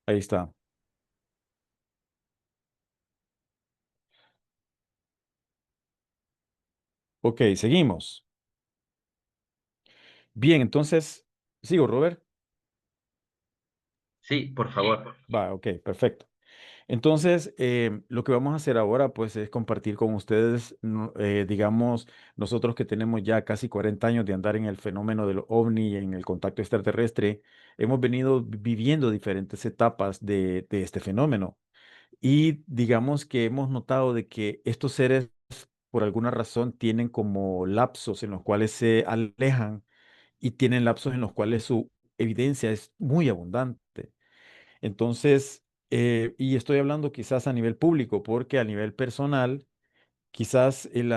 Ahí está. Ok, seguimos. Bien, entonces, sigo, Robert. Sí, por favor. Va, ok, perfecto. Entonces, lo que vamos a hacer ahora, pues, es compartir con ustedes, digamos, nosotros que tenemos ya casi 40 años de andar en el fenómeno del ovni y en el contacto extraterrestre, hemos venido viviendo diferentes etapas de este fenómeno. Y digamos que hemos notado de que estos seres, por alguna razón, tienen como lapsos en los cuales se alejan y tienen lapsos en los cuales su evidencia es muy abundante. Entonces, y estoy hablando quizás a nivel público, porque a nivel personal, quizás el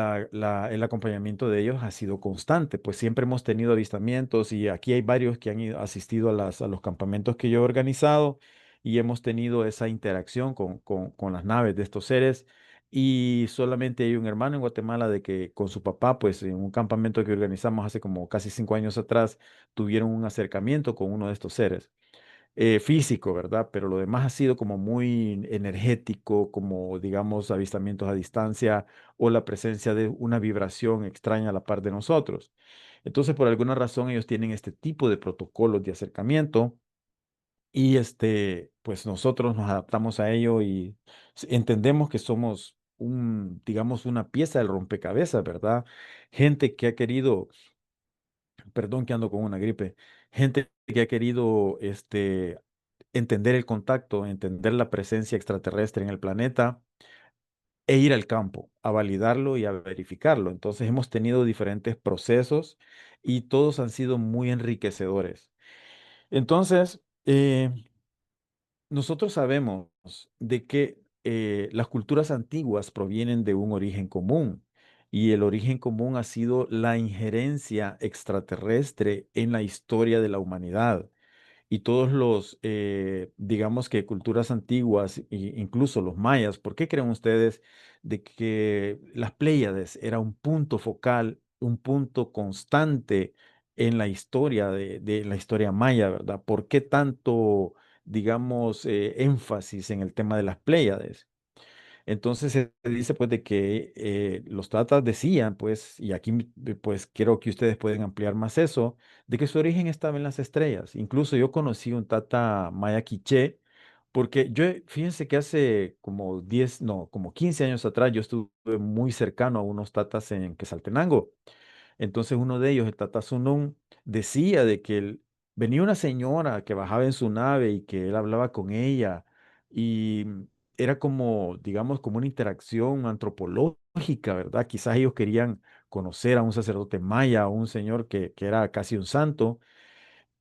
acompañamiento de ellos ha sido constante, pues siempre hemos tenido avistamientos y aquí hay varios que han asistido a a los campamentos que yo he organizado y hemos tenido esa interacción con las naves de estos seres. Y solamente hay un hermano en Guatemala de que con su papá, pues en un campamento que organizamos hace como casi 5 años atrás, tuvieron un acercamiento con uno de estos seres físico, ¿verdad? Pero lo demás ha sido como muy energético, como digamos avistamientos a distancia o la presencia de una vibración extraña a la par de nosotros. Entonces, por alguna razón, ellos tienen este tipo de protocolos de acercamiento y pues nosotros nos adaptamos a ello y entendemos que somos digamos, una pieza del rompecabezas, ¿verdad? Gente que ha querido, perdón que ando con una gripe, gente que ha querido, entender el contacto, entender la presencia extraterrestre en el planeta e ir al campo a validarlo y a verificarlo. Entonces hemos tenido diferentes procesos y todos han sido muy enriquecedores. Entonces, nosotros sabemos de que las culturas antiguas provienen de un origen común y el origen común ha sido la injerencia extraterrestre en la historia de la humanidad y todos digamos que culturas antiguas, incluso los mayas, ¿por qué creen ustedes de que las Pléyades era un punto focal, un punto constante en la historia de la historia maya, ¿verdad? ¿Por qué tanto, digamos, énfasis en el tema de las Pléyades? Entonces se dice pues de que los tatas decían pues, y aquí pues quiero que ustedes pueden ampliar más eso, de que su origen estaba en las estrellas. Incluso yo conocí un tata maya quiché, porque fíjense que hace como 10 no, como 15 años atrás yo estuve muy cercano a unos tatas en Quetzaltenango. Entonces uno de ellos, el Tata Sunún, decía de que venía una señora que bajaba en su nave y que él hablaba con ella y era como, digamos, como una interacción antropológica, ¿verdad? Quizás ellos querían conocer a un sacerdote maya, a un señor que era casi un santo.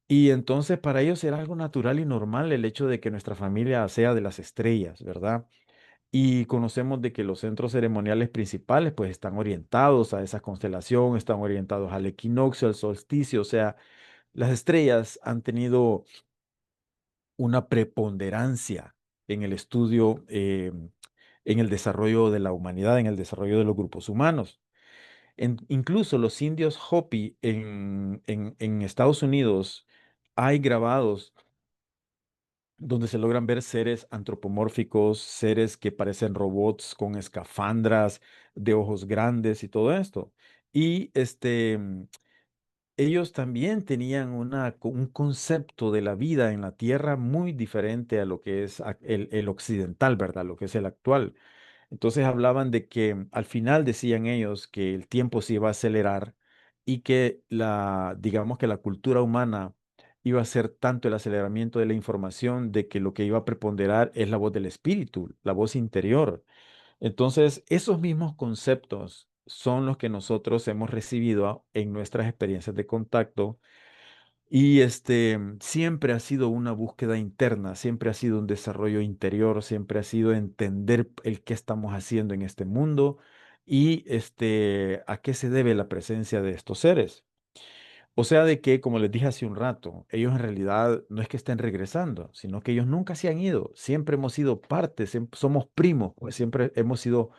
Y entonces para ellos era algo natural y normal el hecho de que nuestra familia sea de las estrellas, ¿verdad? Y conocemos de que los centros ceremoniales principales pues están orientados a esa constelación, están orientados al equinoccio, al solsticio, o sea, las estrellas han tenido una preponderancia en el estudio, en el desarrollo de la humanidad, en el desarrollo de los grupos humanos. Incluso los indios Hopi en Estados Unidos hay grabados donde se logran ver seres antropomórficos, seres que parecen robots con escafandras de ojos grandes y todo esto. Y ellos también tenían un concepto de la vida en la Tierra muy diferente a lo que es el occidental, ¿verdad? Lo que es el actual. Entonces hablaban de que al final decían ellos que el tiempo se iba a acelerar y que digamos que la cultura humana iba a ser tanto el aceleramiento de la información de que lo que iba a preponderar es la voz del espíritu, la voz interior. Entonces, esos mismos conceptos son los que nosotros hemos recibido en nuestras experiencias de contacto y siempre ha sido una búsqueda interna, siempre ha sido un desarrollo interior, siempre ha sido entender el qué estamos haciendo en este mundo y a qué se debe la presencia de estos seres. O sea, de que, como les dije hace un rato, ellos en realidad no es que estén regresando, sino que ellos nunca se han ido, siempre hemos sido parte, somos primos, pues siempre hemos sido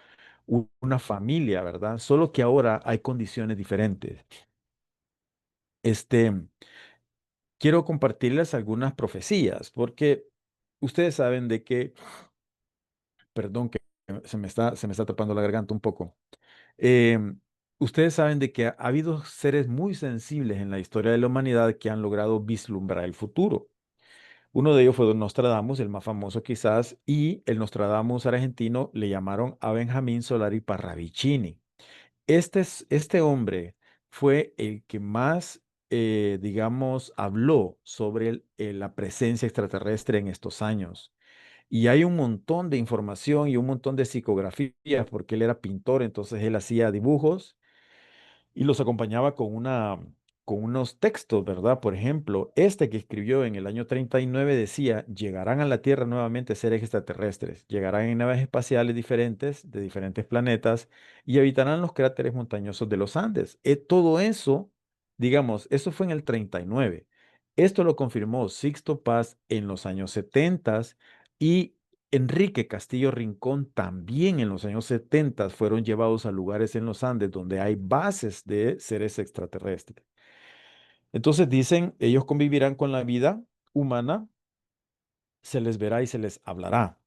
una familia, ¿verdad? Solo que ahora hay condiciones diferentes. Este, quiero compartirles algunas profecías, porque ustedes saben de que, perdón, que se me está tapando la garganta un poco. Em, Ustedes saben de que ha habido seres muy sensibles en la historia de la humanidad que han logrado vislumbrar el futuro. Uno de ellos fue Don Nostradamus, el más famoso quizás, y el Nostradamus argentino le llamaron a Benjamín Solari Parravicini. Este hombre fue el que más, digamos, habló sobre la presencia extraterrestre en estos años. Y hay un montón de información y un montón de psicografías, porque él era pintor, entonces él hacía dibujos y los acompañaba con unos textos, ¿verdad? Por ejemplo, este que escribió en el año 39 decía, llegarán a la Tierra nuevamente seres extraterrestres, llegarán en naves espaciales diferentes, de diferentes planetas, y habitarán los cráteres montañosos de los Andes. Todo eso, digamos, eso fue en el 39. Esto lo confirmó Sixto Paz en los años 70 y Enrique Castillo Rincón también en los años 70 fueron llevados a lugares en los Andes donde hay bases de seres extraterrestres. Entonces dicen, ellos convivirán con la vida humana, se les verá y se les hablará.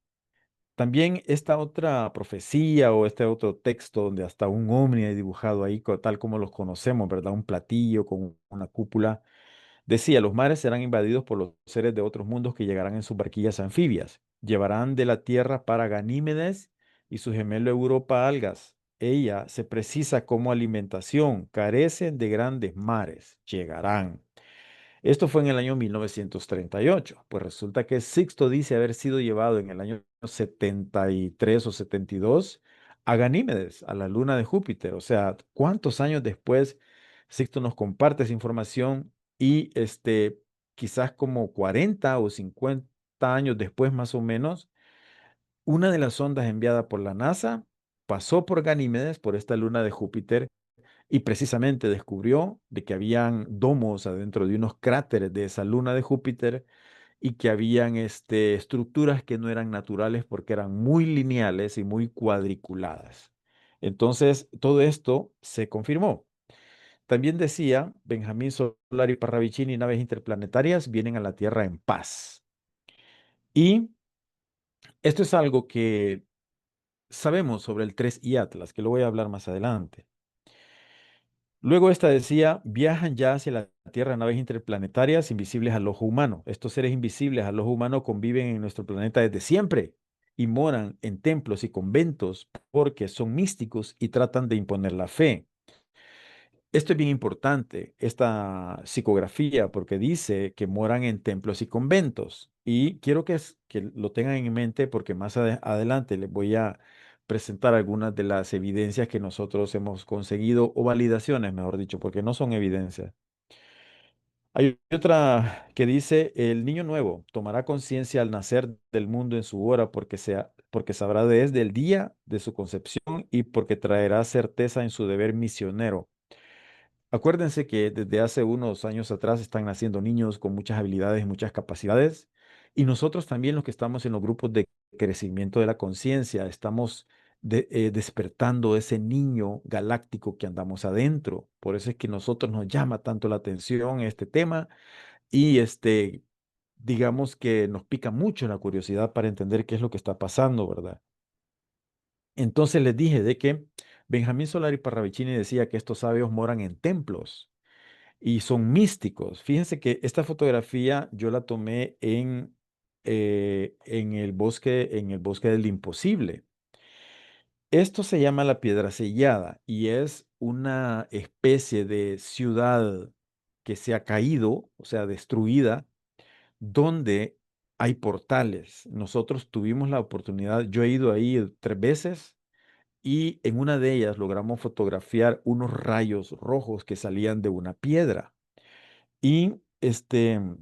También esta otra profecía o este otro texto donde hasta un ovni hay dibujado ahí, tal como los conocemos, ¿verdad? Un platillo con una cúpula. Decía, los mares serán invadidos por los seres de otros mundos que llegarán en sus barquillas anfibias. Llevarán de la tierra para Ganímedes y su gemelo Europa algas. Ella se precisa como alimentación, carecen de grandes mares. Llegarán. Esto fue en el año 1938. Pues resulta que Sixto dice haber sido llevado en el año 73 o 72 a Ganímedes, a la luna de Júpiter. O sea, ¿cuántos años después Sixto nos comparte esa información? Y quizás como 40 o 50 años después, más o menos, una de las sondas enviada por la NASA pasó por Ganímedes, por esta luna de Júpiter, y precisamente descubrió de que habían domos adentro de unos cráteres de esa luna de Júpiter y que habían estructuras que no eran naturales porque eran muy lineales y muy cuadriculadas. Entonces, todo esto se confirmó. También decía Benjamín Solari Parravicini, naves interplanetarias vienen a la Tierra en paz. Y esto es algo que sabemos sobre el 3I Atlas, que lo voy a hablar más adelante. Luego esta decía, viajan ya hacia la Tierra naves interplanetarias invisibles al ojo humano. Estos seres invisibles al ojo humano conviven en nuestro planeta desde siempre y moran en templos y conventos porque son místicos y tratan de imponer la fe. Esto es bien importante, esta psicografía, porque dice que moran en templos y conventos. Y quiero que lo tengan en mente porque más adelante les voy a presentar algunas de las evidencias que nosotros hemos conseguido, o validaciones, mejor dicho, porque no son evidencias. Hay otra que dice, el niño nuevo tomará conciencia al nacer del mundo en su hora porque sabrá desde el día de su concepción y porque traerá certeza en su deber misionero. Acuérdense que desde hace unos años atrás están naciendo niños con muchas habilidades, muchas capacidades, y nosotros también los que estamos en los grupos de crecimiento de la conciencia, estamos despertando ese niño galáctico que andamos adentro. Por eso es que nosotros nos llama tanto la atención este tema y digamos que nos pica mucho la curiosidad para entender qué es lo que está pasando, ¿verdad? Entonces les dije de que Benjamín Solari Parravicini decía que estos sabios moran en templos y son místicos. Fíjense que esta fotografía yo la tomé en el bosque del Imposible. Esto se llama la Piedra Sellada y es una especie de ciudad que se ha caído, o sea, destruida, donde hay portales. Nosotros tuvimos la oportunidad, yo he ido ahí 3 veces y en una de ellas logramos fotografiar unos rayos rojos que salían de una piedra. Y esta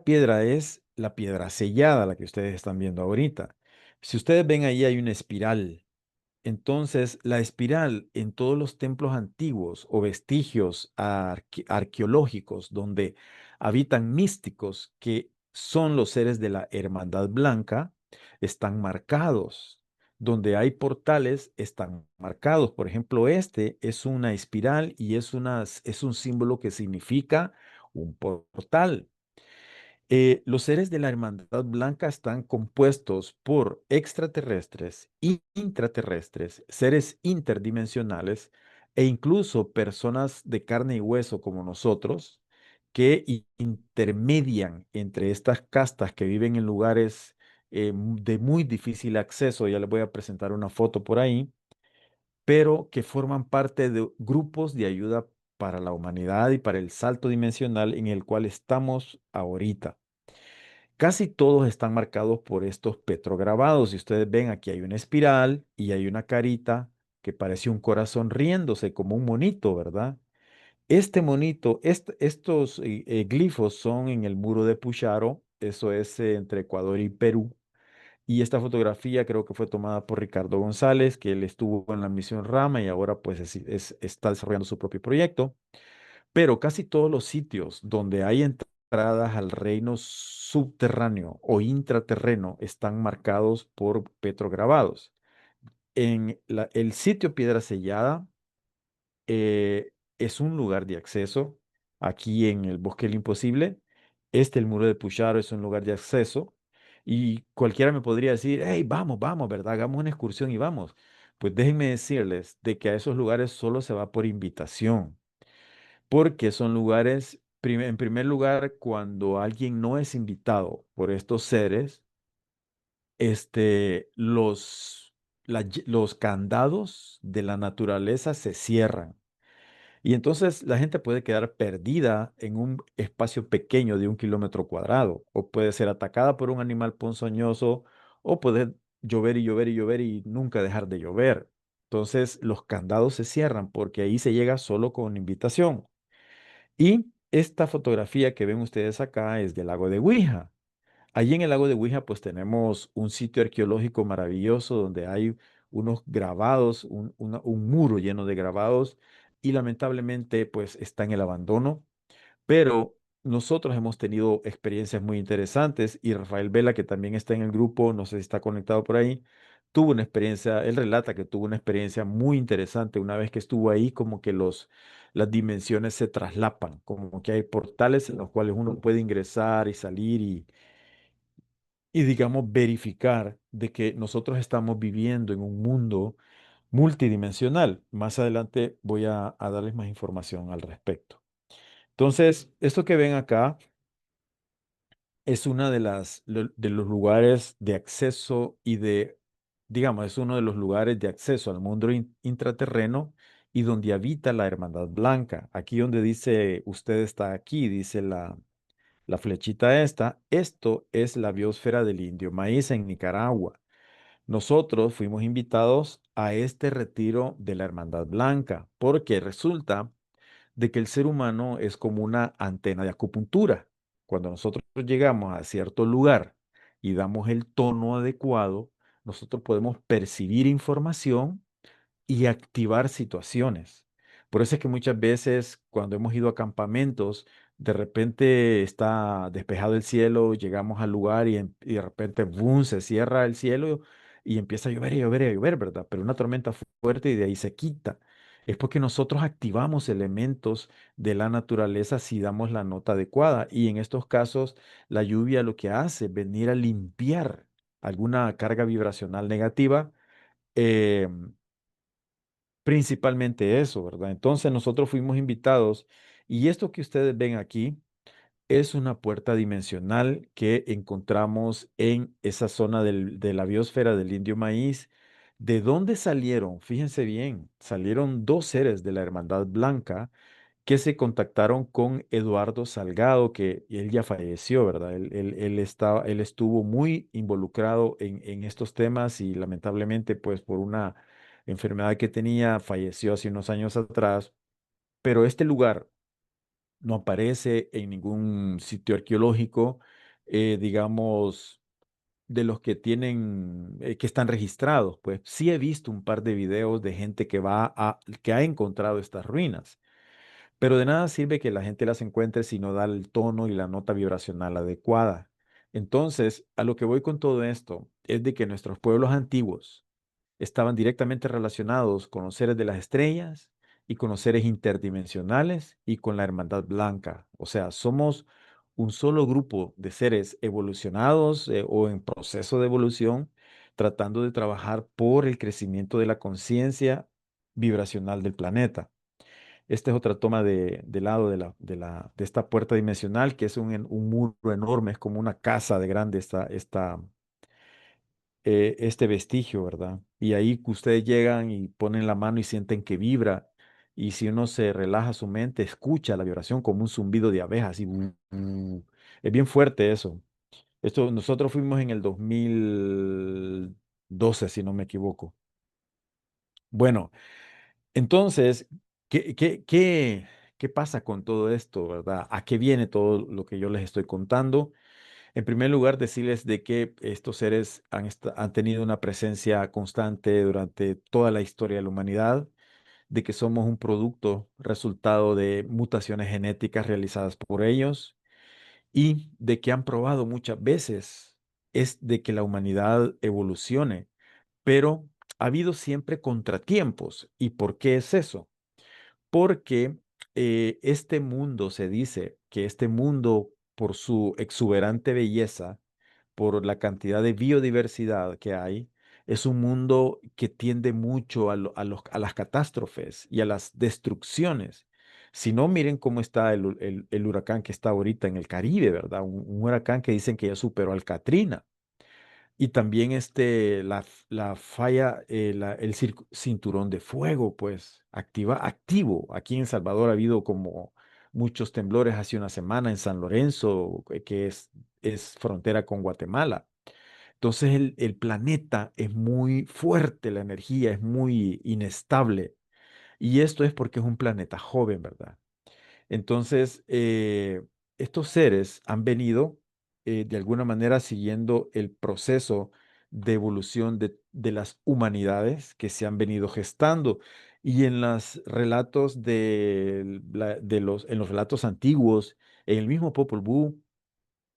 piedra es la piedra sellada, la que ustedes están viendo ahorita. Si ustedes ven ahí hay una espiral. Entonces, la espiral en todos los templos antiguos o vestigios arqueológicos donde habitan místicos que son los seres de la Hermandad Blanca, están marcados. Donde hay portales, están marcados. Por ejemplo, este es una espiral y es un símbolo que significa un portal. Los seres de la Hermandad Blanca están compuestos por extraterrestres, intraterrestres, seres interdimensionales e incluso personas de carne y hueso como nosotros que intermedian entre estas castas que viven en lugares de muy difícil acceso. Ya les voy a presentar una foto por ahí, pero que forman parte de grupos de ayuda para la humanidad y para el salto dimensional en el cual estamos ahorita. Casi todos están marcados por estos petrograbados. Si ustedes ven, aquí hay una espiral y hay una carita que parece un corazón riéndose como un monito, ¿verdad? Este monito, estos glifos son en el muro de Pucharo, eso es entre Ecuador y Perú. Y esta fotografía creo que fue tomada por Ricardo González, que él estuvo en la misión Rama y ahora pues está desarrollando su propio proyecto. Pero casi todos los sitios donde hay entradas al reino subterráneo o intraterreno están marcados por petrograbados. El sitio Piedra Sellada es un lugar de acceso aquí en el Bosque del Imposible. El muro de Pucharo, es un lugar de acceso. Y cualquiera me podría decir, hey, vamos, vamos, ¿verdad? Hagamos una excursión y vamos. Pues déjenme decirles de que a esos lugares solo se va por invitación, porque son lugares, en primer lugar, cuando alguien no es invitado por estos seres, los candados de la naturaleza se cierran. Y entonces la gente puede quedar perdida en un espacio pequeño de 1 kilómetro cuadrado, o puede ser atacada por un animal ponzoñoso, o puede llover y llover y llover y nunca dejar de llover. Entonces los candados se cierran porque ahí se llega solo con invitación. Y esta fotografía que ven ustedes acá es del lago de Ouija. Allí en el lago de Ouija pues tenemos un sitio arqueológico maravilloso donde hay unos grabados, un muro lleno de grabados y lamentablemente pues está en el abandono, pero nosotros hemos tenido experiencias muy interesantes y Rafael Vela, que también está en el grupo, no sé si está conectado por ahí, tuvo una experiencia, él relata que tuvo una experiencia muy interesante una vez que estuvo ahí, como que las dimensiones se traslapan, como que hay portales en los cuales uno puede ingresar y salir y digamos verificar de que nosotros estamos viviendo en un mundo multidimensional. Más adelante voy a darles más información al respecto. Entonces, esto que ven acá es una de los lugares de acceso digamos, es uno de los lugares de acceso al mundo intraterreno y donde habita la Hermandad Blanca. Aquí donde dice, usted está aquí, dice la flechita esta, esto es la biosfera del Indio Maíz en Nicaragua. Nosotros fuimos invitados a este retiro de la Hermandad Blanca porque resulta de que el ser humano es como una antena de acupuntura. Cuando nosotros llegamos a cierto lugar y damos el tono adecuado, nosotros podemos percibir información y activar situaciones. Por eso es que muchas veces cuando hemos ido a campamentos, de repente está despejado el cielo, llegamos al lugar y de repente, ¡boom!, se cierra el cielo y empieza a llover y llover y llover, ¿verdad? Pero una tormenta fuerte y de ahí se quita. Es porque nosotros activamos elementos de la naturaleza si damos la nota adecuada. Y en estos casos, la lluvia lo que hace es venir a limpiar alguna carga vibracional negativa. em, Principalmente eso, ¿verdad? Entonces nosotros fuimos invitados y esto que ustedes ven aquí es una puerta dimensional que encontramos en esa zona de la biosfera del Indio Maíz. ¿De dónde salieron? Fíjense bien, salieron dos seres de la Hermandad Blanca que se contactaron con Eduardo Salgado, que él ya falleció, ¿verdad? Él estuvo muy involucrado en estos temas y lamentablemente, pues por una enfermedad que tenía, falleció hace unos años atrás. Pero este lugar no aparece en ningún sitio arqueológico, digamos, de los que tienen, que están registrados. Pues sí he visto un par de videos de gente que ha encontrado estas ruinas. Pero de nada sirve que la gente las encuentre si no da el tono y la nota vibracional adecuada. Entonces, a lo que voy con todo esto es de que nuestros pueblos antiguos estaban directamente relacionados con los seres de las estrellas y con los seres interdimensionales y con la hermandad blanca. O sea, somos un solo grupo de seres evolucionados o en proceso de evolución, tratando de trabajar por el crecimiento de la conciencia vibracional del planeta. Esta es otra toma de lado de esta puerta dimensional, que es un muro enorme, es como una casa de grande este vestigio, ¿verdad? Y ahí que ustedes llegan y ponen la mano y sienten que vibra. Y si uno se relaja su mente, escucha la vibración como un zumbido de abejas. Y es bien fuerte eso. Nosotros fuimos en el 2012, si no me equivoco. Bueno, entonces, ¿qué pasa con todo esto, verdad? ¿A qué viene todo lo que yo les estoy contando? En primer lugar, decirles de que estos seres han tenido una presencia constante durante toda la historia de la humanidad, de que somos un producto resultado de mutaciones genéticas realizadas por ellos y de que han probado muchas veces es de que la humanidad evolucione, pero ha habido siempre contratiempos. ¿Y por qué es eso? Porque este mundo, se dice que este mundo, por su exuberante belleza, por la cantidad de biodiversidad que hay, es un mundo que tiende mucho a las catástrofes y a las destrucciones. Si no, miren cómo está el huracán que está ahorita en el Caribe, ¿verdad? Un huracán que dicen que ya superó al Katrina. Y también la falla, cinturón de fuego, pues, activo. Aquí en El Salvador ha habido como muchos temblores hace una semana en San Lorenzo, que es frontera con Guatemala. Entonces el planeta es muy fuerte, la energía es muy inestable. Y esto es porque es un planeta joven, ¿verdad? Entonces, estos seres han venido de alguna manera siguiendo el proceso de evolución de las humanidades que se han venido gestando. Y en los relatos en los relatos antiguos, en el mismo Popol Vuh,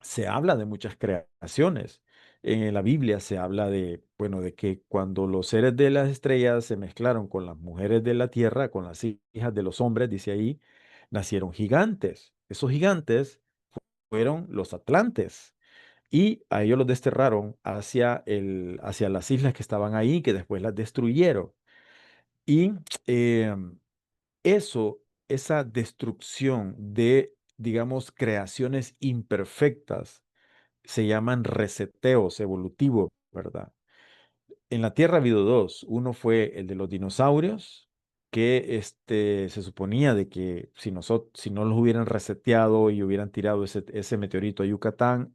se habla de muchas creaciones. En la Biblia se habla de, bueno, de que cuando los seres de las estrellas se mezclaron con las mujeres de la tierra, con las hijas de los hombres, dice ahí, nacieron gigantes. Esos gigantes fueron los atlantes y a ellos los desterraron hacia las islas que estaban ahí, que después las destruyeron. Y eso, esa destrucción de, digamos, creaciones imperfectas, se llaman reseteos evolutivos, ¿verdad? En la Tierra ha habido dos. Uno fue el de los dinosaurios, que se suponía de que si no los hubieran reseteado y hubieran tirado ese meteorito a Yucatán,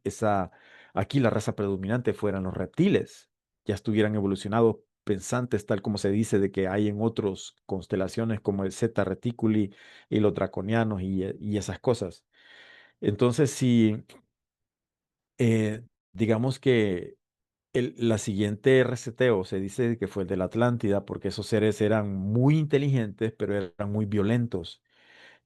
aquí la raza predominante fueran los reptiles. Ya estuvieran evolucionados pensantes, tal como se dice de que hay en otras constelaciones como el Zeta Reticuli y los draconianos y esas cosas. Entonces, si digamos que la siguiente reseteo se dice que fue el de la Atlántida, porque esos seres eran muy inteligentes, pero eran muy violentos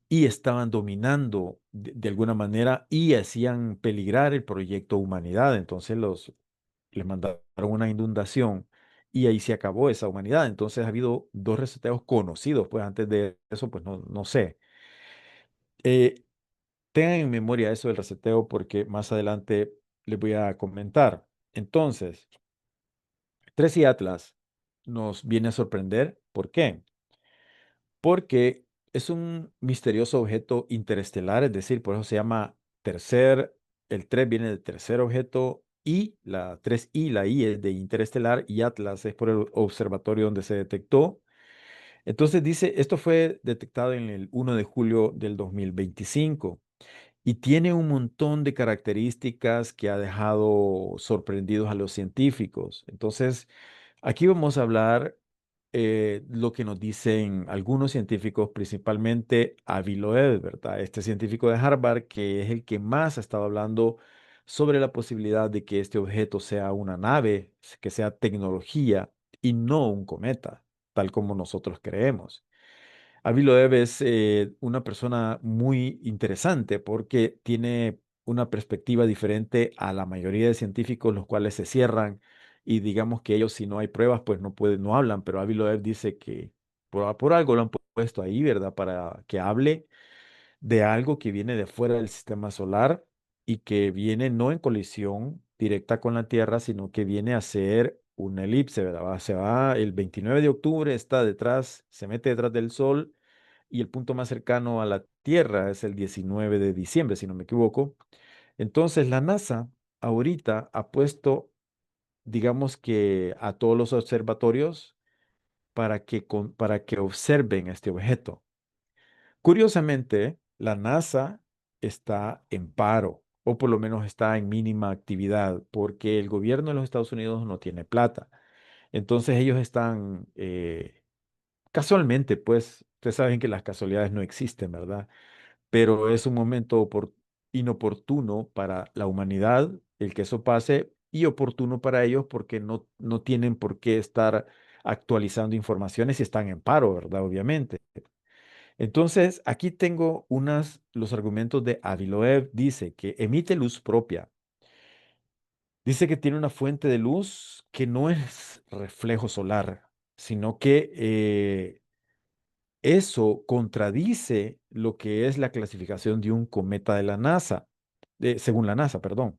y estaban dominando de alguna manera y hacían peligrar el proyecto humanidad. Entonces les mandaron una inundación y ahí se acabó esa humanidad. Entonces ha habido dos reseteos conocidos, pues antes de eso, pues no sé. Eh, Tengan en memoria eso del reseteo porque más adelante les voy a comentar. Entonces, Tracy Atlas nos viene a sorprender. ¿Por qué? Porque es un misterioso objeto interestelar, es decir, por eso se llama el 3 viene del tercer objeto y la 3I, la I es de interestelar y Atlas es por el observatorio donde se detectó. Entonces dice, esto fue detectado en el 1 de julio del 2025 y tiene un montón de características que ha dejado sorprendidos a los científicos. Entonces, aquí vamos a hablar lo que nos dicen algunos científicos, principalmente Avi Loeb, ¿verdad? Este científico de Harvard, que es el que más ha estado hablando sobre la posibilidad de que este objeto sea una nave, que sea tecnología y no un cometa, tal como nosotros creemos. Avi Loeb es una persona muy interesante porque tiene una perspectiva diferente a la mayoría de científicos, los cuales se cierran y digamos que ellos si no hay pruebas, pues no pueden, no hablan, pero Avi Loeb dice que por algo lo han puesto ahí, ¿verdad? Para que hable de algo que viene de fuera del sistema solar y que viene no en colisión directa con la Tierra, sino que viene a ser una elipse, ¿verdad? Se va el 29 de octubre, está detrás, se mete detrás del Sol y el punto más cercano a la Tierra es el 19 de diciembre, si no me equivoco. Entonces, la NASA ahorita ha puesto, digamos que a todos los observatorios para que observen este objeto. Curiosamente, la NASA está en paro, o por lo menos está en mínima actividad, porque el gobierno de los Estados Unidos no tiene plata. Entonces ellos están casualmente, pues, ustedes saben que las casualidades no existen, ¿verdad? Pero es un momento inoportuno para la humanidad el que eso pase y oportuno para ellos porque no tienen por qué estar actualizando informaciones si están en paro, ¿verdad? Obviamente. Entonces, aquí tengo los argumentos de Avi Loeb. Dice que emite luz propia. Dice que tiene una fuente de luz que no es reflejo solar, sino que eso contradice lo que es la clasificación de un cometa de la NASA, según la NASA, perdón.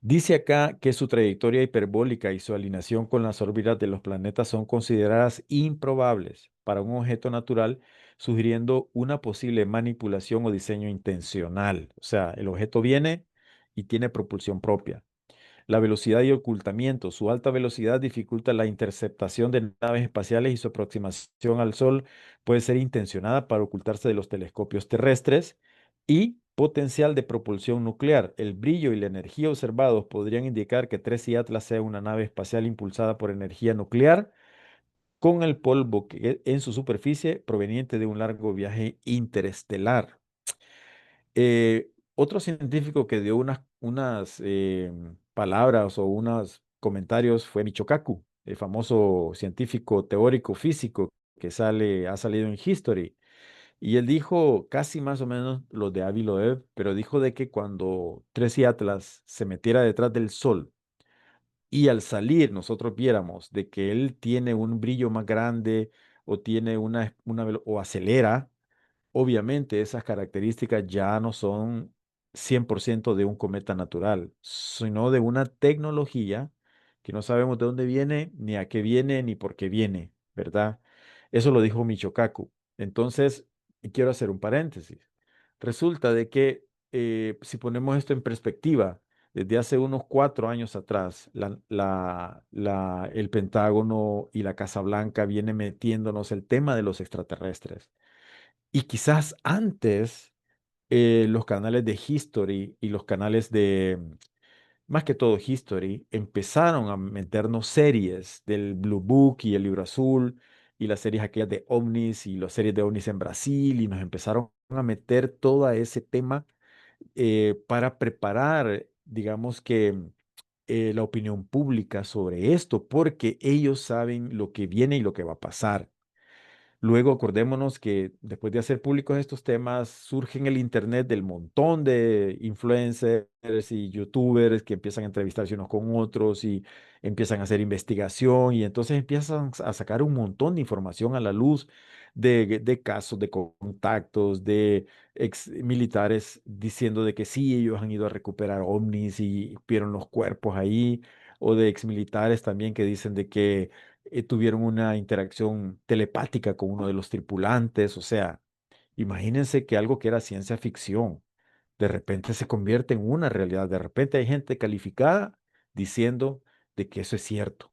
Dice acá que su trayectoria hiperbólica y su alineación con las órbitas de los planetas son consideradas improbables para un objeto natural, sugiriendo una posible manipulación o diseño intencional. O sea, el objeto viene y tiene propulsión propia. La velocidad y ocultamiento. Su alta velocidad dificulta la interceptación de naves espaciales y su aproximación al Sol puede ser intencionada para ocultarse de los telescopios terrestres y potencial de propulsión nuclear. El brillo y la energía observados podrían indicar que 3i Atlas sea una nave espacial impulsada por energía nuclear con el polvo en su superficie proveniente de un largo viaje interestelar. Otro científico que dio unas palabras o unos comentarios fue Michio Kaku, el famoso científico teórico físico que ha salido en History. Y él dijo casi más o menos lo de Avi Loeb, pero dijo de que cuando Tracy Atlas se metiera detrás del Sol y al salir nosotros viéramos de que él tiene un brillo más grande o tiene o acelera. Obviamente, esas características ya no son 100% de un cometa natural, sino de una tecnología que no sabemos de dónde viene, ni a qué viene, ni por qué viene, ¿verdad? Eso lo dijo Michio Kaku. Entonces, y quiero hacer un paréntesis. Resulta de que si ponemos esto en perspectiva, desde hace unos 4 años atrás, el Pentágono y la Casa Blanca viene metiéndonos el tema de los extraterrestres. Y quizás antes los canales de History y los canales más que todo History, empezaron a meternos series del Blue Book y el Libro Azul y las series aquellas de ovnis y las series de ovnis en Brasil y nos empezaron a meter todo ese tema para preparar, digamos que la opinión pública sobre esto, porque ellos saben lo que viene y lo que va a pasar. Luego, acordémonos que después de hacer públicos estos temas, surge en el Internet del montón de influencers y youtubers que empiezan a entrevistarse unos con otros y empiezan a hacer investigación y entonces empiezan a sacar un montón de información a la luz de casos, de contactos, de ex militares diciendo de que sí, ellos han ido a recuperar ovnis y vieron los cuerpos ahí, o de ex militares también que dicen de que tuvieron una interacción telepática con uno de los tripulantes. O sea, imagínense que algo que era ciencia ficción, de repente se convierte en una realidad. De repente hay gente calificada diciendo de que eso es cierto.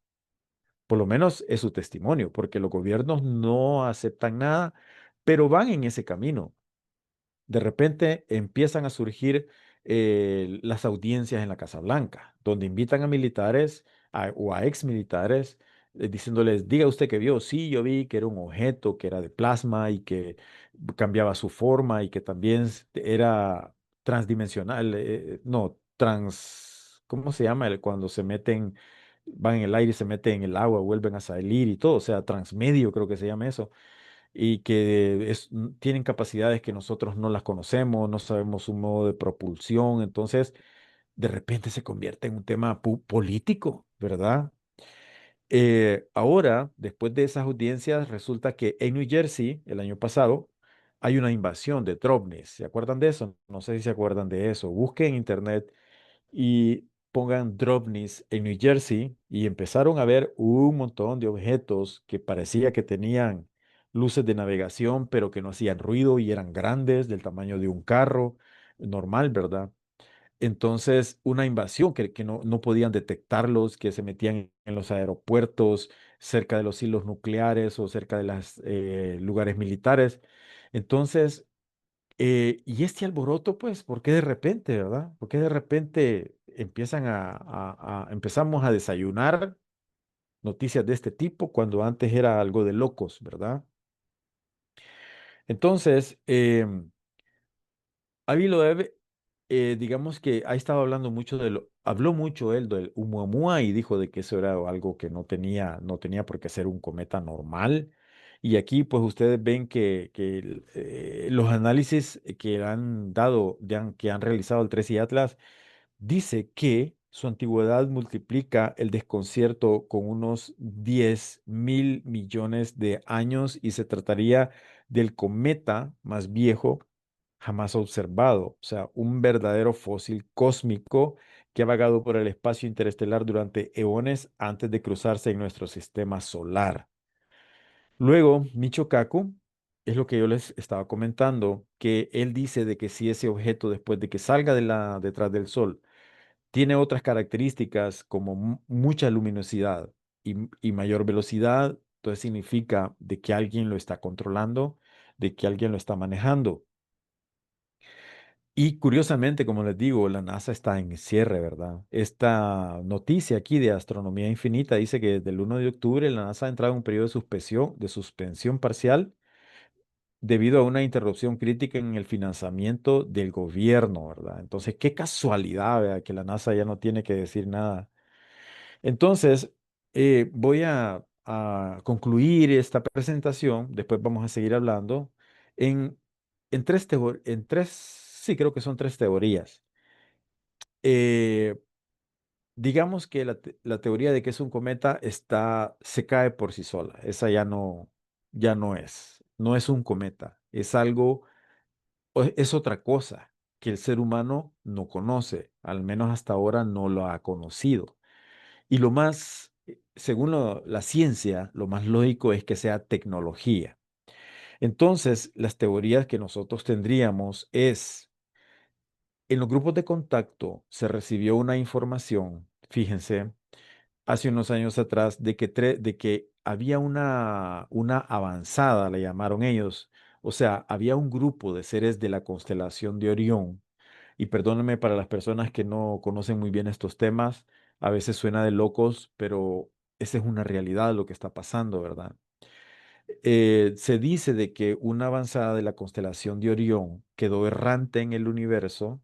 Por lo menos es su testimonio, porque los gobiernos no aceptan nada, pero van en ese camino. De repente empiezan a surgir las audiencias en la Casa Blanca, donde invitan a militares o a ex militares diciéndoles, diga usted que vio, sí, yo vi que era un objeto, que era de plasma y que cambiaba su forma y que también era transdimensional, no, ¿cómo se llama? Cuando se meten, van en el aire y se meten en el agua, vuelven a salir y todo, o sea, transmedio creo que se llama eso y que tienen capacidades que nosotros no las conocemos, no sabemos su modo de propulsión, entonces de repente se convierte en un tema político, ¿verdad? Ahora, después de esas audiencias, resulta que en New Jersey, el año pasado, hay una invasión de Dropnis. ¿Se acuerdan de eso? No sé si se acuerdan de eso. Busquen en internet y pongan Dropnis en New Jersey y empezaron a ver un montón de objetos que parecía que tenían luces de navegación, pero que no hacían ruido y eran grandes, del tamaño de un carro normal, ¿verdad? Entonces, una invasión que no podían detectarlos, que se metían en los aeropuertos, cerca de los hilos nucleares o cerca de los lugares militares. Entonces, y este alboroto, pues, ¿por qué de repente, verdad? ¿Por qué de repente empiezan empezamos a desayunar noticias de este tipo cuando antes era algo de locos, ¿verdad? Entonces, Avi Loeb, digamos que ha estado hablando mucho habló mucho él del Oumuamua y dijo de que eso era algo que no tenía por qué ser un cometa normal. Y aquí, pues, ustedes ven que los análisis que han dado, que han realizado el 3 y Atlas, dice que su antigüedad multiplica el desconcierto con unos 10.000 millones de años y se trataría del cometa más viejo jamás observado, o sea, un verdadero fósil cósmico que ha vagado por el espacio interestelar durante eones antes de cruzarse en nuestro sistema solar. Luego, Michio Kaku, es lo que yo les estaba comentando, que él dice de que si ese objeto después de que salga detrás del Sol tiene otras características como mucha luminosidad y mayor velocidad, entonces significa de que alguien lo está controlando, de que alguien lo está manejando. Y curiosamente, como les digo, la NASA está en cierre, ¿verdad? Esta noticia aquí de Astronomía Infinita dice que desde el 1 de octubre la NASA ha entrado en un periodo de suspensión parcial debido a una interrupción crítica en el financiamiento del gobierno, ¿verdad? Entonces, qué casualidad, ¿verdad? Que la NASA ya no tiene que decir nada. Entonces, voy a concluir esta presentación, después vamos a seguir hablando en, sí, creo que son tres teorías. Eh, digamos que la teoría de que es un cometa se cae por sí sola. Esa ya no es un cometa, es algo, es otra cosa que el ser humano no conoce, al menos hasta ahora no lo ha conocido. Y según la ciencia, lo más lógico es que sea tecnología. Entonces, las teorías que nosotros tendríamos en los grupos de contacto se recibió una información, fíjense, hace unos años atrás, de que había una avanzada, le llamaron ellos, o sea, había un grupo de seres de la constelación de Orión, y perdónenme para las personas que no conocen muy bien estos temas, a veces suena de locos, pero esa es una realidad lo que está pasando, ¿verdad? Se dice de que una avanzada de la constelación de Orión quedó errante en el universo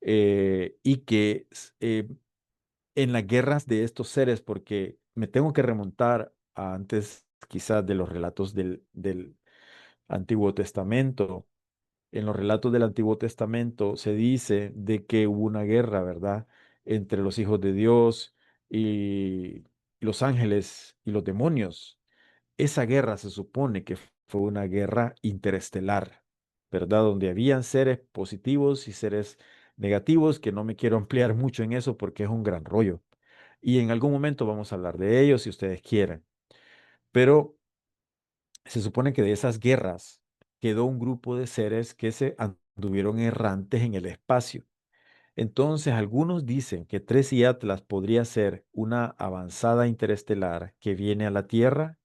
y que en las guerras de estos seres, porque me tengo que remontar a antes quizás de los relatos del Antiguo Testamento. En los relatos del Antiguo Testamento se dice de que hubo una guerra, ¿verdad? Entre los hijos de Dios y los ángeles y los demonios. Esa guerra se supone que fue una guerra interestelar, ¿verdad? Donde habían seres positivos y seres negativos, que no me quiero ampliar mucho en eso porque es un gran rollo. Y en algún momento vamos a hablar de ellos si ustedes quieren. Pero se supone que de esas guerras quedó un grupo de seres que se anduvieron errantes en el espacio. Entonces, algunos dicen que Tracy Atlas podría ser una avanzada interestelar que viene a la Tierra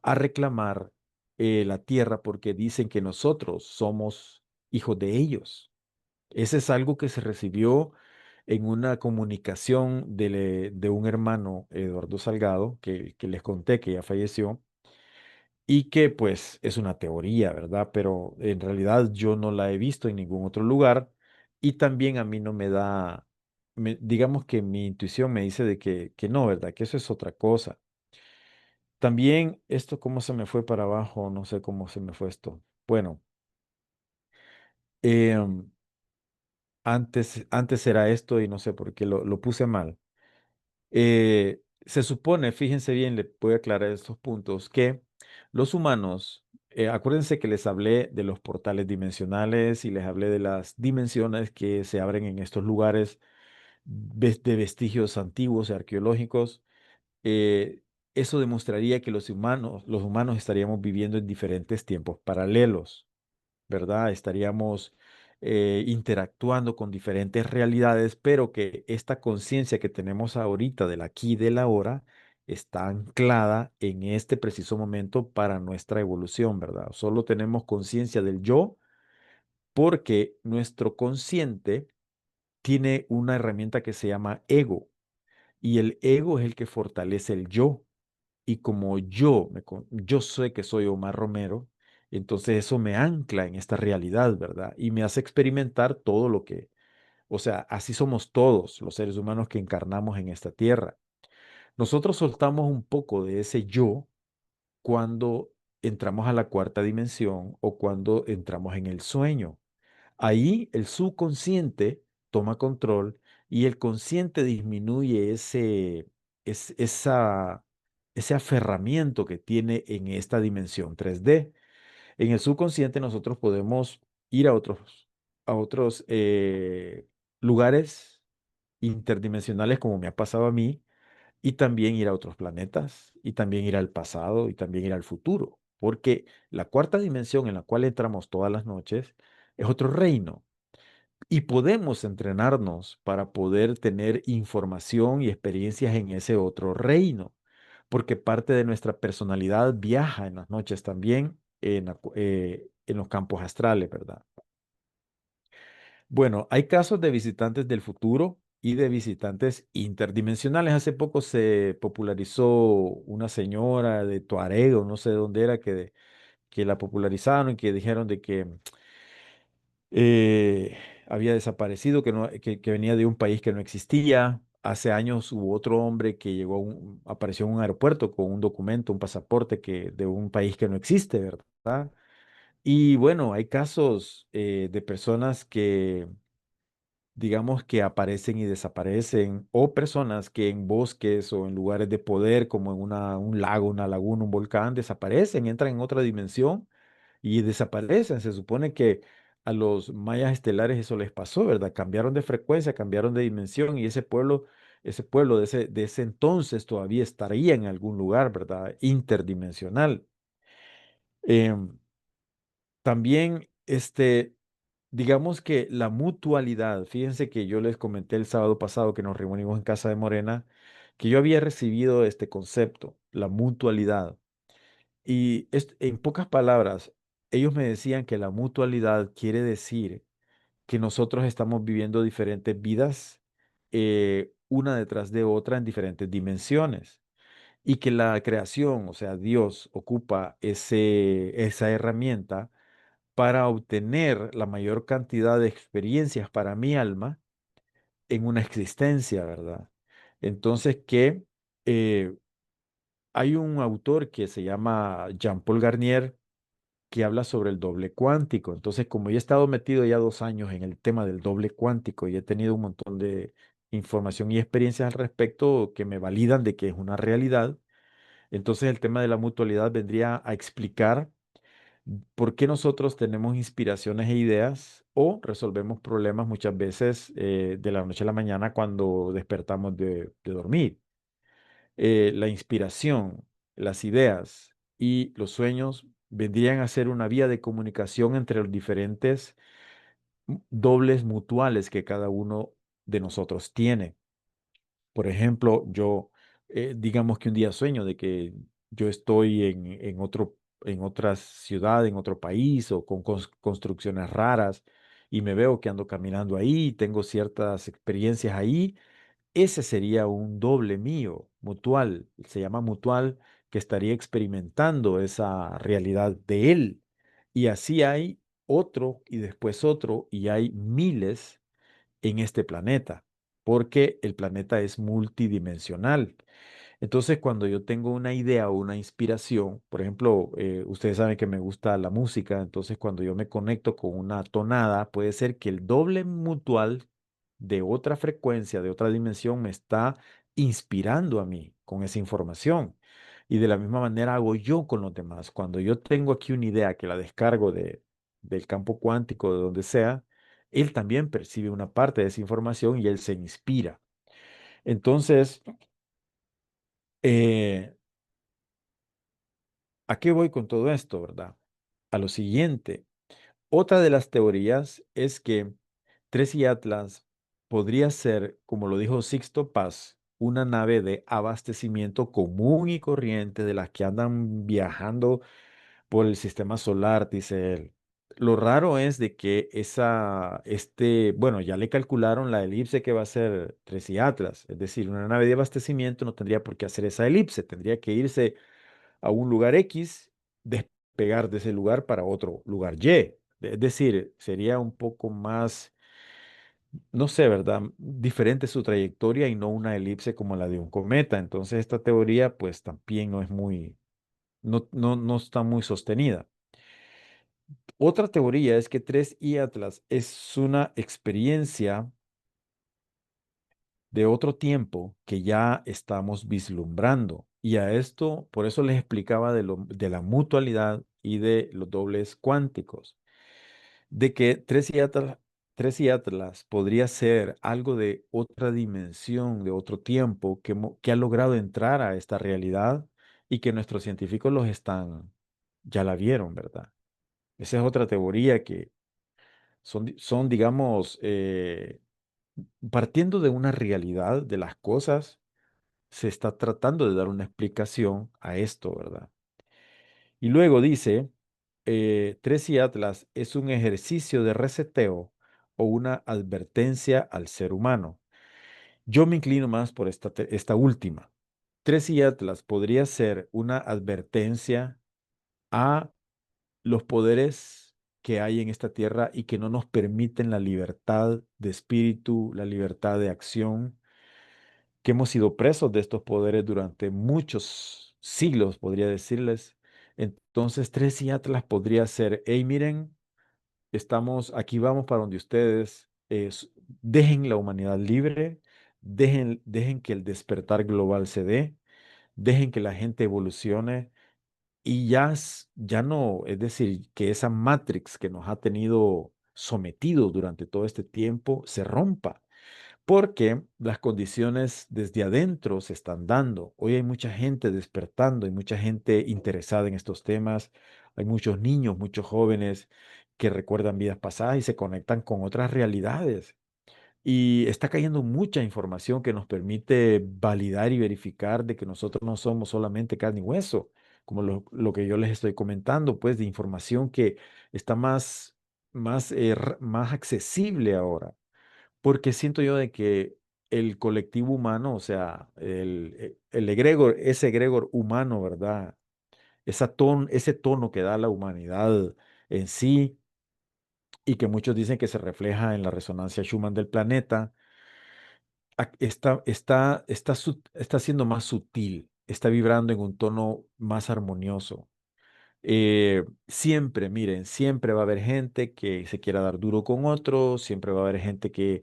a reclamar la Tierra porque dicen que nosotros somos hijos de ellos. Ese es algo que se recibió en una comunicación de un hermano, Eduardo Salgado, que les conté que ya falleció y que pues es una teoría, ¿verdad? Pero en realidad yo no la he visto en ningún otro lugar y también a mí no me da, digamos que mi intuición me dice de que no, ¿verdad? Que eso es otra cosa. También esto, ¿cómo se me fue para abajo? No sé cómo se me fue esto. Bueno, em, antes era esto y no sé por qué lo puse mal. Se supone, fíjense bien, le voy a aclarar estos puntos, que los humanos Acuérdense que les hablé de los portales dimensionales y les hablé de las dimensiones que se abren en estos lugares de vestigios antiguos y arqueológicos. eh, Eso demostraría que los humanos estaríamos viviendo en diferentes tiempos paralelos, ¿verdad? Estaríamos interactuando con diferentes realidades, pero que esta conciencia que tenemos ahorita del aquí y del ahora está anclada en este preciso momento para nuestra evolución, ¿verdad? Solo tenemos conciencia del yo porque nuestro consciente tiene una herramienta que se llama ego y el ego es el que fortalece el yo. Y como yo sé que soy Omar Romero, entonces eso me ancla en esta realidad, ¿verdad? Y me hace experimentar todo lo que, o sea, así somos todos los seres humanos que encarnamos en esta tierra. Nosotros soltamos un poco de ese yo cuando entramos a la cuarta dimensión o cuando entramos en el sueño. Ahí el subconsciente toma control y el consciente disminuye esa, ese aferramiento que tiene en esta dimensión 3D. En el subconsciente nosotros podemos ir a otros lugares interdimensionales como me ha pasado a mí y también ir a otros planetas y también ir al pasado y también ir al futuro. Porque la cuarta dimensión en la cual entramos todas las noches es otro reino y podemos entrenarnos para poder tener información y experiencias en ese otro reino, porque parte de nuestra personalidad viaja en las noches también en los campos astrales, ¿verdad? Bueno, hay casos de visitantes del futuro y de visitantes interdimensionales. Hace poco se popularizó una señora de Tuareg, o no sé de dónde era, que la popularizaron y que dijeron de que eh, había desaparecido, que venía de un país que no existía. Hace años hubo otro hombre que apareció en un aeropuerto con un documento, un pasaporte de un país que no existe, ¿verdad? Y bueno, hay casos de personas que, digamos, que aparecen y desaparecen, o personas que en bosques o en lugares de poder, como en un lago, una laguna, un volcán, desaparecen, entran en otra dimensión y desaparecen. Se supone que a los mayas estelares eso les pasó, ¿verdad? Cambiaron de frecuencia, cambiaron de dimensión y ese pueblo de ese entonces todavía estaría en algún lugar, ¿verdad? Interdimensional. Em, También, digamos que la mutualidad, fíjense que yo les comenté el sábado pasado que nos reunimos en casa de Morena, que yo había recibido este concepto, la mutualidad. Y en pocas palabras, ellos me decían que la mutualidad quiere decir que nosotros estamos viviendo diferentes vidas, una detrás de otra en diferentes dimensiones. Y que la creación, o sea, Dios ocupa esa herramienta para obtener la mayor cantidad de experiencias para mi alma en una existencia, ¿verdad? Entonces que eh, hay un autor que se llama Jean-Paul Garnier que habla sobre el doble cuántico. Entonces, como yo he estado metido ya 2 años en el tema del doble cuántico y he tenido un montón de información y experiencias al respecto que me validan de que es una realidad, entonces el tema de la mutualidad vendría a explicar por qué nosotros tenemos inspiraciones e ideas o resolvemos problemas muchas veces de la noche a la mañana cuando despertamos de dormir. La inspiración, las ideas y los sueños vendrían a ser una vía de comunicación entre los diferentes dobles mutuales que cada uno de nosotros tiene. Por ejemplo, digamos que un día sueño de que yo estoy en otra ciudad, en otro país o con construcciones raras y me veo que ando caminando ahí, tengo ciertas experiencias ahí. Ese sería un doble mío, mutual. Se llama mutual, que estaría experimentando esa realidad de él. Y así hay otro y después otro y hay miles en este planeta, porque el planeta es multidimensional. Entonces, cuando yo tengo una idea o una inspiración, por ejemplo, ustedes saben que me gusta la música, entonces cuando yo me conecto con una tonada, puede ser que el doble mutual de otra frecuencia, de otra dimensión, me está inspirando a mí con esa información. Y de la misma manera hago yo con los demás. Cuando yo tengo aquí una idea que la descargo del campo cuántico, de donde sea, él también percibe una parte de esa información y él se inspira. Entonces, eh, ¿a qué voy con todo esto, verdad? A lo siguiente. Otra de las teorías es que Tres y Atlas podría ser, como lo dijo Sixto Paz, una nave de abastecimiento común y corriente de las que andan viajando por el sistema solar, dice él. Lo raro es de que bueno, ya le calcularon la elipse que va a ser Tres y Atlas, es decir, una nave de abastecimiento no tendría por qué hacer esa elipse, tendría que irse a un lugar X, despegar de ese lugar para otro lugar Y. Es decir, sería un poco más, no sé, ¿verdad? Diferente su trayectoria y no una elipse como la de un cometa. Entonces, esta teoría, pues también no es muy, no está muy sostenida. Otra teoría es que 3I Atlas es una experiencia de otro tiempo que ya estamos vislumbrando. Y a esto, por eso les explicaba de la mutualidad y de los dobles cuánticos, de que Tres y Atlas podría ser algo de otra dimensión, de otro tiempo, que ha logrado entrar a esta realidad y que nuestros científicos ya la vieron, ¿verdad? Esa es otra teoría que son digamos, partiendo de una realidad de las cosas, se está tratando de dar una explicación a esto, ¿verdad? Y luego dice, Tres y Atlas es un ejercicio de reseteo o una advertencia al ser humano. Yo me inclino más por esta última. Tres y Atlas podría ser una advertencia a los poderes que hay en esta tierra y que no nos permiten la libertad de espíritu, la libertad de acción, que hemos sido presos de estos poderes durante muchos siglos, podría decirles. Entonces, Tres y Atlas podría ser, hey, miren, aquí vamos para donde ustedes, dejen la humanidad libre, dejen que el despertar global se dé, dejen que la gente evolucione y ya no, es decir, que esa matrix que nos ha tenido sometidos durante todo este tiempo se rompa porque las condiciones desde adentro se están dando. Hoy hay mucha gente despertando, hay mucha gente interesada en estos temas, hay muchos niños, muchos jóvenes que recuerdan vidas pasadas y se conectan con otras realidades. Y está cayendo mucha información que nos permite validar y verificar de que nosotros no somos solamente carne y hueso, como lo que yo les estoy comentando, pues de información que está más accesible ahora porque siento yo de que el colectivo humano, o sea, el egregor, ese egregor humano, ¿verdad? Ese tono que da la humanidad en sí y que muchos dicen que se refleja en la resonancia Schumann del planeta, está siendo más sutil, está vibrando en un tono más armonioso. Siempre, miren, siempre va a haber gente que se quiera dar duro con otros, siempre va a haber gente que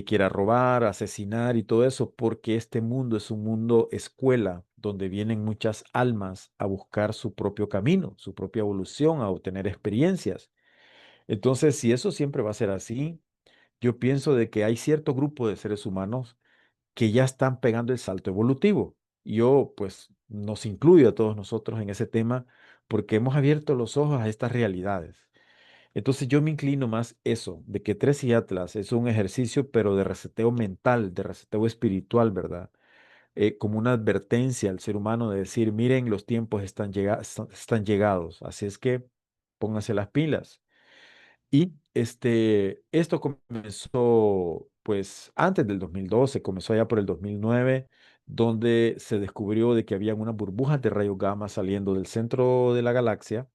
quiera robar, asesinar y todo eso, porque este mundo es un mundo escuela donde vienen muchas almas a buscar su propio camino, su propia evolución, a obtener experiencias. Entonces, si eso siempre va a ser así, yo pienso de que hay cierto grupo de seres humanos que ya están pegando el salto evolutivo. Yo, pues, nos incluyo a todos nosotros en ese tema porque hemos abierto los ojos a estas realidades. Entonces yo me inclino más eso, de que Tres y Atlas es un ejercicio, pero de reseteo mental, de reseteo espiritual, ¿verdad? Como una advertencia al ser humano de decir, miren, los tiempos están llegados, así es que pónganse las pilas. Y esto comenzó pues antes del 2012, comenzó ya por el 2009, donde se descubrió de que había unas burbujas de rayos gamma saliendo del centro de la galaxia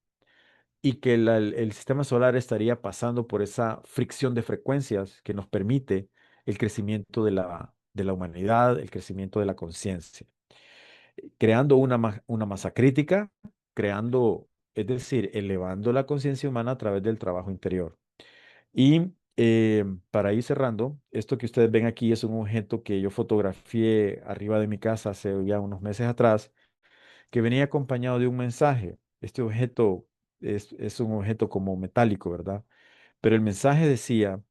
y que el sistema solar estaría pasando por esa fricción de frecuencias que nos permite el crecimiento de la humanidad, el crecimiento de la conciencia, creando una masa crítica, es decir, elevando la conciencia humana a través del trabajo interior. Y para ir cerrando, esto que ustedes ven aquí es un objeto que yo fotografié arriba de mi casa hace ya unos meses atrás, que venía acompañado de un mensaje. Este objeto es un objeto como metálico, ¿verdad? Pero el mensaje decía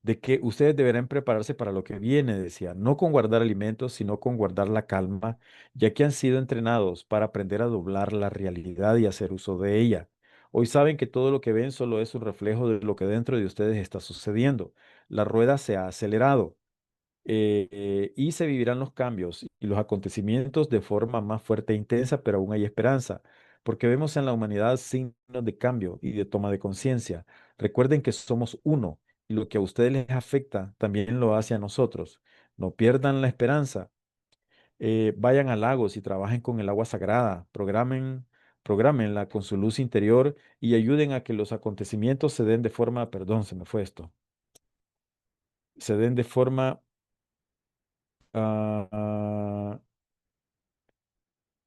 de que ustedes deberán prepararse para lo que viene, decía, no con guardar alimentos, sino con guardar la calma, ya que han sido entrenados para aprender a doblar la realidad y hacer uso de ella. Hoy saben que todo lo que ven solo es un reflejo de lo que dentro de ustedes está sucediendo. La rueda se ha acelerado y se vivirán los cambios y los acontecimientos de forma más fuerte e intensa, pero aún hay esperanza, porque vemos en la humanidad signos de cambio y de toma de conciencia. Recuerden que somos uno y lo que a ustedes les afecta también lo hace a nosotros. No pierdan la esperanza. Vayan a lagos y trabajen con el agua sagrada. Prográmenla con su luz interior y ayuden a que los acontecimientos se den de forma, perdón, se me fue esto, se den de forma ah,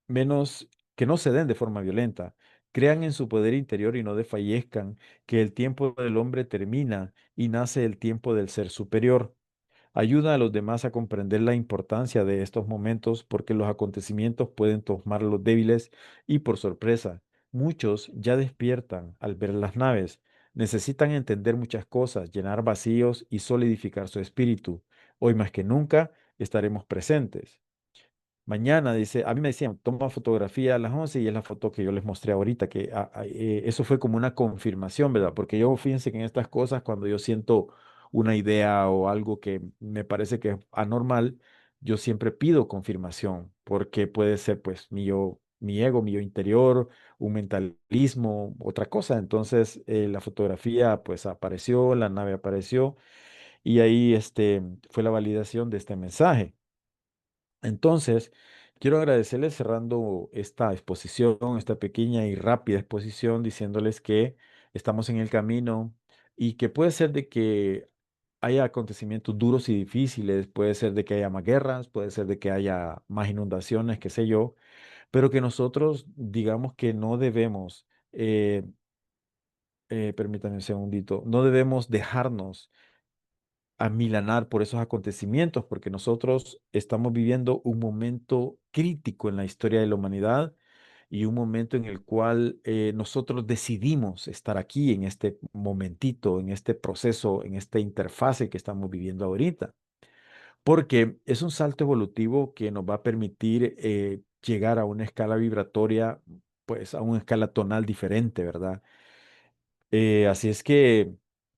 menos, que no se den de forma violenta. Crean en su poder interior y no desfallezcan, que el tiempo del hombre termina y nace el tiempo del ser superior. Ayuda a los demás a comprender la importancia de estos momentos porque los acontecimientos pueden tomar a los débiles y por sorpresa. Muchos ya despiertan al ver las naves. Necesitan entender muchas cosas, llenar vacíos y solidificar su espíritu. Hoy más que nunca estaremos presentes. Mañana, dice, a mí me decían, toma fotografía a las 11 y es la foto que yo les mostré ahorita, que eso fue como una confirmación, ¿verdad? Porque yo, fíjense que en estas cosas, cuando yo siento una idea o algo que me parece que es anormal, yo siempre pido confirmación, porque puede ser pues mi yo, mi ego, mi yo interior, un mentalismo, otra cosa. Entonces, la fotografía pues apareció, la nave apareció y ahí fue la validación de este mensaje. Entonces, quiero agradecerles cerrando esta exposición, esta pequeña y rápida exposición, diciéndoles que estamos en el camino y que puede ser de que haya acontecimientos duros y difíciles, puede ser de que haya más guerras, puede ser de que haya más inundaciones, qué sé yo, pero que nosotros digamos que no debemos, permítanme un segundito, no debemos dejarnos amilanar por esos acontecimientos, porque nosotros estamos viviendo un momento crítico en la historia de la humanidad y un momento en el cual nosotros decidimos estar aquí en este momentito, en este proceso, en esta interfase que estamos viviendo ahorita, porque es un salto evolutivo que nos va a permitir llegar a una escala vibratoria, pues a una escala tonal diferente, ¿verdad? Así es que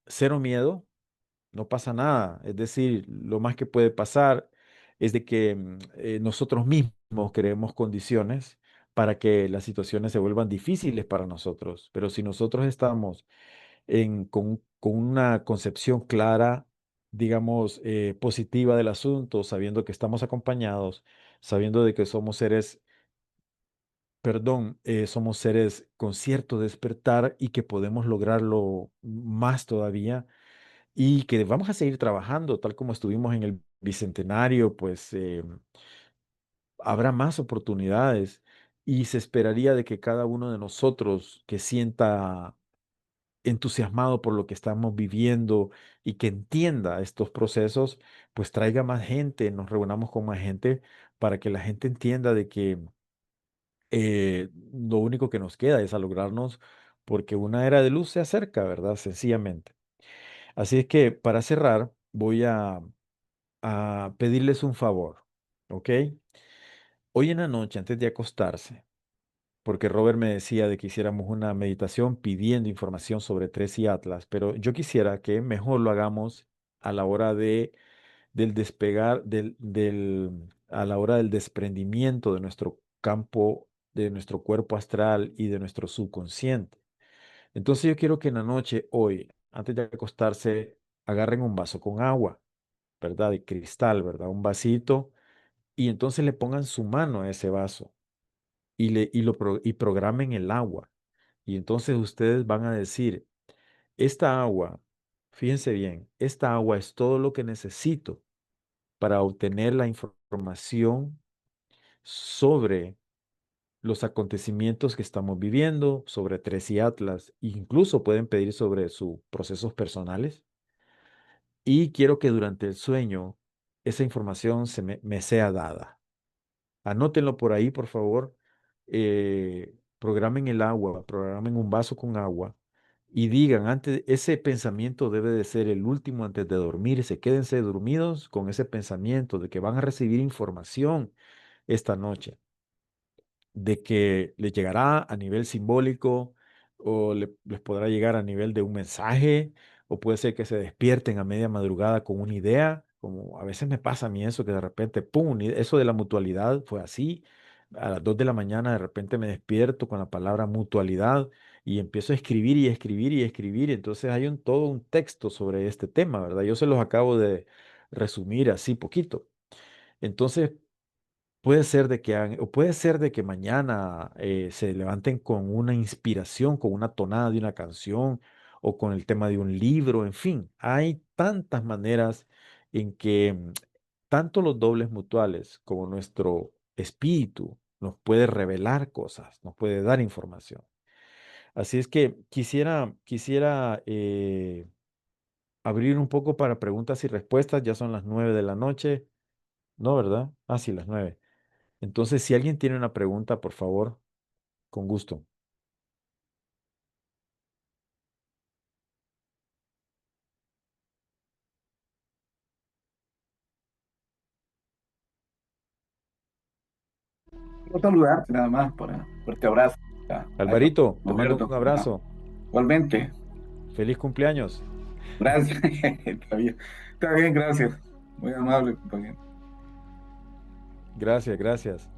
cero miedo, no pasa nada. Es decir, lo más que puede pasar es de que nosotros mismos creemos condiciones para que las situaciones se vuelvan difíciles para nosotros. Pero si nosotros estamos con una concepción clara, digamos, positiva del asunto, sabiendo que estamos acompañados, sabiendo de que somos seres, perdón, somos seres con cierto despertar y que podemos lograrlo más todavía y que vamos a seguir trabajando, tal como estuvimos en el Bicentenario, pues habrá más oportunidades y se esperaría de que cada uno de nosotros que sienta entusiasmado por lo que estamos viviendo y que entienda estos procesos, pues traiga más gente, nos reunamos con más gente para que la gente entienda de que lo único que nos queda es a lograrnos porque una era de luz se acerca, ¿verdad? Sencillamente. Así es que para cerrar, voy a pedirles un favor, ¿ok? Hoy en la noche, antes de acostarse, porque Robert me decía de que hiciéramos una meditación pidiendo información sobre Tres y Atlas, pero yo quisiera que mejor lo hagamos a la hora del despegar, a la hora del desprendimiento de nuestro campo, de nuestro cuerpo astral y de nuestro subconsciente. Entonces yo quiero que en la noche, hoy, antes de acostarse, agarren un vaso con agua, ¿verdad? De cristal, ¿verdad? Un vasito y entonces le pongan su mano a ese vaso y programen el agua. Y entonces ustedes van a decir, esta agua, fíjense bien, esta agua es todo lo que necesito para obtener la información sobre los acontecimientos que estamos viviendo, sobre Tres y Atlas, incluso pueden pedir sobre sus procesos personales. Y quiero que durante el sueño esa información me sea dada. Anótenlo por ahí, por favor. Programen el agua, programen un vaso con agua y digan, antes, ese pensamiento debe de ser el último antes de dormirse. Quédense dormidos con ese pensamiento de que van a recibir información esta noche, de que les llegará a nivel simbólico o les podrá llegar a nivel de un mensaje, o puede ser que se despierten a media madrugada con una idea, como a veces me pasa a mí eso, que de repente, ¡pum! Eso de la mutualidad fue así. A las 2 de la mañana de repente me despierto con la palabra mutualidad y empiezo a escribir y escribir y escribir. Entonces hay todo un texto sobre este tema, ¿verdad? Yo se los acabo de resumir así poquito. Entonces, puede ser de que o puede ser de que mañana se levanten con una inspiración, con una tonada de una canción o con el tema de un libro, en fin, hay tantas maneras en que tanto los dobles mutuales como nuestro espíritu nos puede revelar cosas, nos puede dar información. Así es que quisiera abrir un poco para preguntas y respuestas. Ya son las 9 de la noche, ¿no, verdad? Ah, sí, las 9. Entonces, si alguien tiene una pregunta, por favor, con gusto. Quiero saludarte nada más para fuerte abrazo a estos Alvarito, te mando novios. un abrazo. Igualmente, Feliz cumpleaños. gracias. Está bien, gracias. Muy amable, compañero. Gracias, gracias.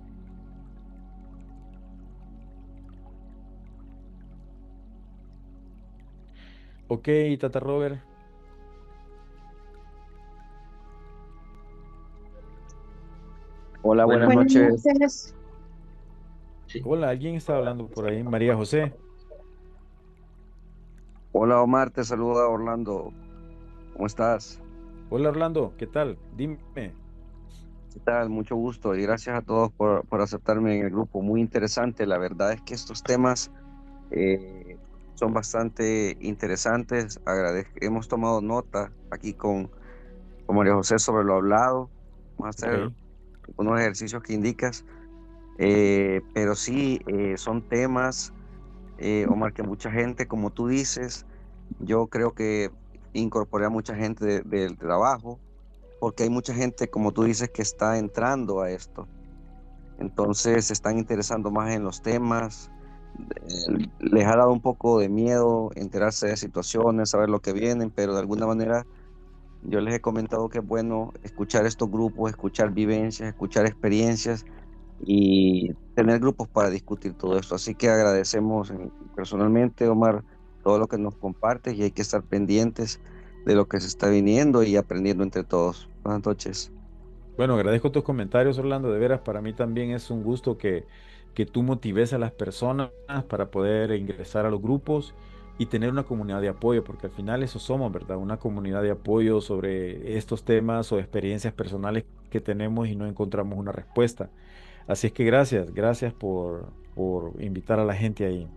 Ok, Tata Robert. Hola, buenas Buenas Buenas noches. noches. sí. Hola, ¿alguien está hablando por ahí? María José. Hola Omar, te saluda Orlando. ¿Cómo estás? Hola, Orlando, ¿qué tal? Dime. ¿Qué tal? Mucho gusto y gracias a todos por aceptarme en el grupo. Muy interesante. La verdad es que estos temas eh, son bastante interesantes. Hemos tomado nota aquí con María José sobre lo hablado. Vamos a hacer Ok, unos ejercicios que indicas. Pero sí, son temas, Omar, que mucha gente, como tú dices, yo creo que incorporé a mucha gente del trabajo, porque hay mucha gente, como tú dices, que está entrando a esto. Entonces se están interesando más en los temas, les ha dado un poco de miedo enterarse de situaciones, saber lo que vienen, pero de alguna manera yo les he comentado que es bueno escuchar estos grupos, escuchar vivencias, escuchar experiencias y tener grupos para discutir todo esto. Así que agradecemos personalmente, Omar, todo lo que nos compartes y hay que estar pendientes de lo que se está viniendo y aprendiendo entre todos. Buenas noches. bueno, agradezco tus comentarios, Orlando. De veras, para mí también es un gusto que tú motives a las personas para poder ingresar a los grupos y tener una comunidad de apoyo, porque al final eso somos, ¿verdad? Una comunidad de apoyo sobre estos temas o experiencias personales que tenemos y no encontramos una respuesta. Así es que gracias, gracias por invitar a la gente ahí.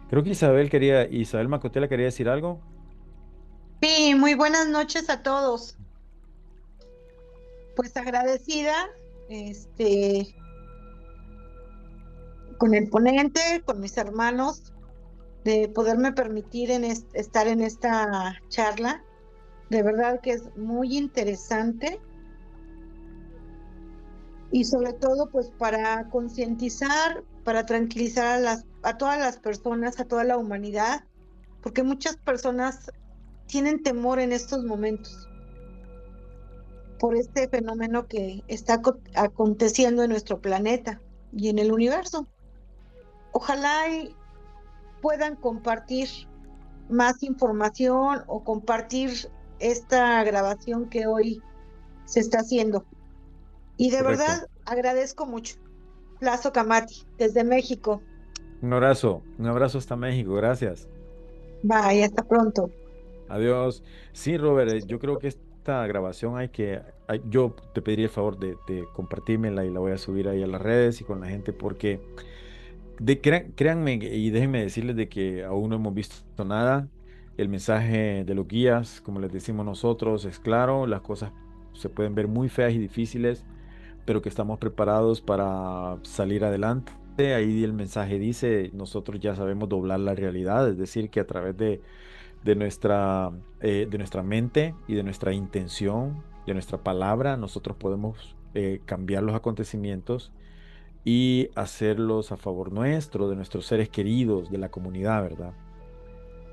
Creo que Isabel Macotela quería decir algo. Sí, muy buenas noches a todos. Pues agradecida, este, con el ponente, con mis hermanos, de poderme permitir estar en esta charla. De verdad que es muy interesante y sobre todo, pues para concientizar, para tranquilizar a todas las personas, a toda la humanidad, porque muchas personas tienen temor en estos momentos por este fenómeno que está aconteciendo en nuestro planeta y en el universo. Ojalá y puedan compartir más información o compartir esta grabación que hoy se está haciendo. Y de Correcto. verdad agradezco mucho. Plazo Camati, desde México. Un abrazo hasta México, gracias. Bye, hasta pronto. Adiós. Sí, Robert, yo creo que esta grabación yo te pediría el favor de compartírmela y la voy a subir ahí a las redes y con la gente porque créanme y déjenme decirles de que aún no hemos visto nada. El mensaje de los guías, como les decimos nosotros, es claro, las cosas se pueden ver muy feas y difíciles, pero que estamos preparados para salir adelante. Ahí el mensaje dice, nosotros ya sabemos doblar la realidad, es decir, que a través de nuestra mente y de nuestra intención, de nuestra palabra, nosotros podemos cambiar los acontecimientos y hacerlos a favor nuestro, de nuestros seres queridos, de la comunidad, ¿verdad?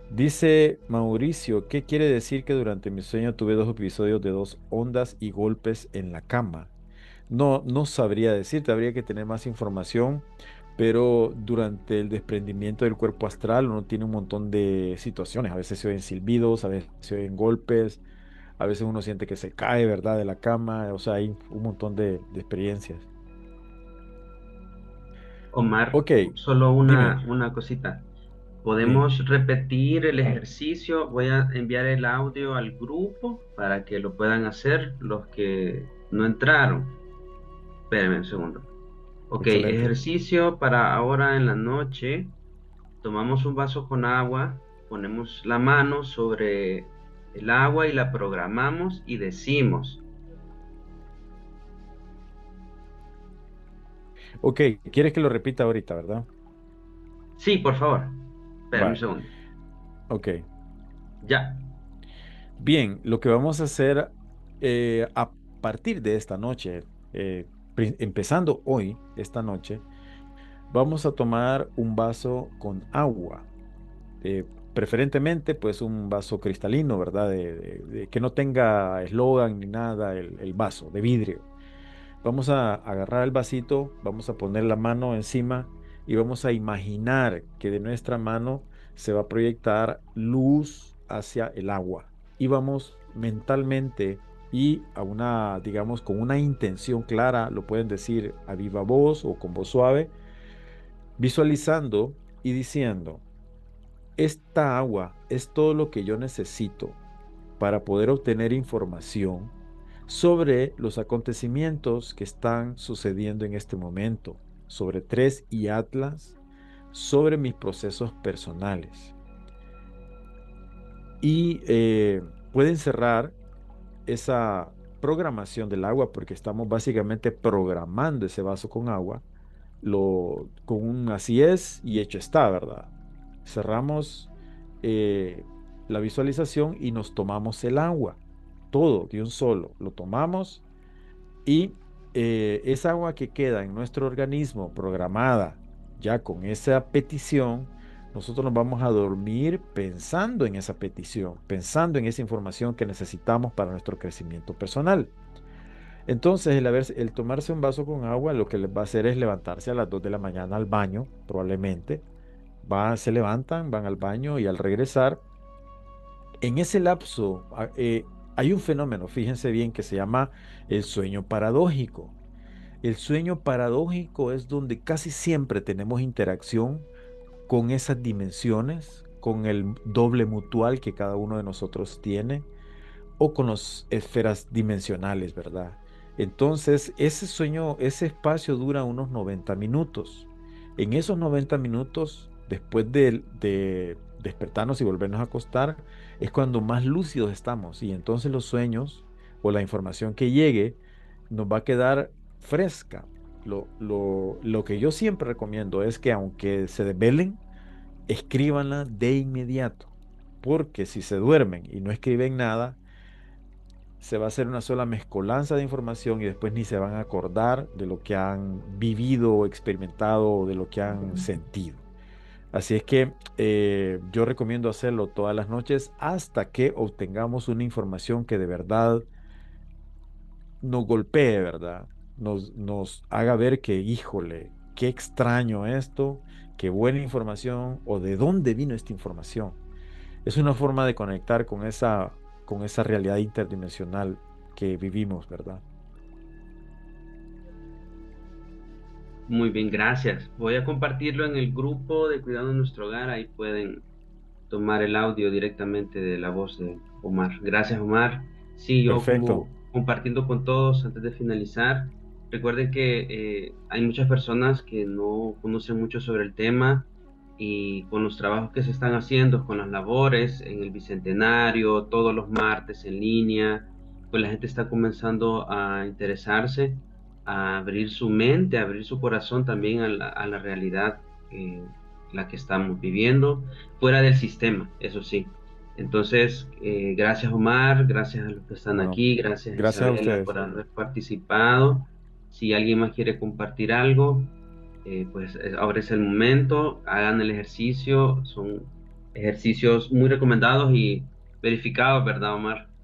Dice Mauricio, ¿qué quiere decir que durante mi sueño tuve 2 episodios de 2 ondas y golpes en la cama? No, no sabría decirte, habría que tener más información, pero durante el desprendimiento del cuerpo astral uno tiene un montón de situaciones. A veces se oyen silbidos, a veces se oyen golpes, a veces uno siente que se cae, ¿verdad?, de la cama. O sea, hay un montón de experiencias. Omar, Ok, solo dime. una cosita. Sí. Podemos repetir el ejercicio. Voy a enviar el audio al grupo para que lo puedan hacer los que no entraron. Espérenme un segundo. Ok, Excelente. ejercicio para ahora en la noche. Tomamos un vaso con agua, ponemos la mano sobre el agua y la programamos y decimos, Ok, ¿quieres que lo repita ahorita, verdad? sí, por favor. Espérenme un Vale, segundo. ok. Ya. Bien, lo que vamos a hacer a partir de esta noche, empezando hoy, esta noche, vamos a tomar un vaso con agua, preferentemente pues un vaso cristalino, ¿verdad? Que no tenga eslogan ni nada, el vaso de vidrio. Vamos a agarrar el vasito, vamos a poner la mano encima y vamos a imaginar que de nuestra mano se va a proyectar luz hacia el agua. Y vamos mentalmente y a una, digamos, con una intención clara, lo pueden decir a viva voz o con voz suave, visualizando y diciendo, esta agua es todo lo que yo necesito para poder obtener información sobre los acontecimientos que están sucediendo en este momento, sobre Tres y Atlas, sobre mis procesos personales. Y pueden cerrar esa programación del agua porque estamos básicamente programando ese vaso con agua, con un así es y hecho está, ¿verdad? Cerramos eh, la visualización y nos tomamos el agua, todo de un solo, lo tomamos y esa agua que queda en nuestro organismo programada ya con esa petición, nosotros nos vamos a dormir pensando en esa petición, pensando en esa información que necesitamos para nuestro crecimiento personal. Entonces, el tomarse un vaso con agua lo que les va a hacer es levantarse a las 2 de la mañana al baño, probablemente. Se levantan, van al baño y al regresar, en ese lapso hay un fenómeno, fíjense bien, que se llama el sueño paradójico. El sueño paradójico es donde casi siempre tenemos interacción con esas dimensiones, con el doble mutual que cada uno de nosotros tiene o con las esferas dimensionales, ¿verdad? Entonces, ese sueño, ese espacio dura unos 90 minutos. En esos 90 minutos, después de despertarnos y volvernos a acostar, es cuando más lúcidos estamos y entonces los sueños o la información que llegue nos va a quedar fresca. Lo que yo siempre recomiendo es que aunque se desvelen, escríbanla de inmediato, porque si se duermen y no escriben nada, se va a hacer una sola mezcolanza de información y después ni se van a acordar de lo que han vivido o experimentado o de lo que han sentido. Así es que yo recomiendo hacerlo todas las noches hasta que obtengamos una información que de verdad nos golpee, ¿verdad? Nos haga ver que, híjole, qué extraño esto, qué buena información o de dónde vino esta información. Es una forma de conectar con esa realidad interdimensional que vivimos, ¿verdad? Muy bien, gracias. Voy a compartirlo en el grupo de Cuidando Nuestro Hogar. Ahí pueden tomar el audio directamente de la voz de Omar. Gracias, Omar. Sí, yo Perfecto. como compartiendo con todos antes de finalizar. Recuerden que hay muchas personas que no conocen mucho sobre el tema y con los trabajos que se están haciendo, con las labores en el Bicentenario, todos los martes en línea, pues la gente está comenzando a interesarse, a abrir su mente, a abrir su corazón también a la realidad la que estamos viviendo, fuera del sistema, eso sí. Entonces, gracias Omar, gracias a los que están Bueno, aquí, gracias gracias a Isabela ustedes. por haber participado. Si alguien más quiere compartir algo, pues ahora es el momento, hagan el ejercicio, son ejercicios muy recomendados y verificados, ¿verdad, Omar?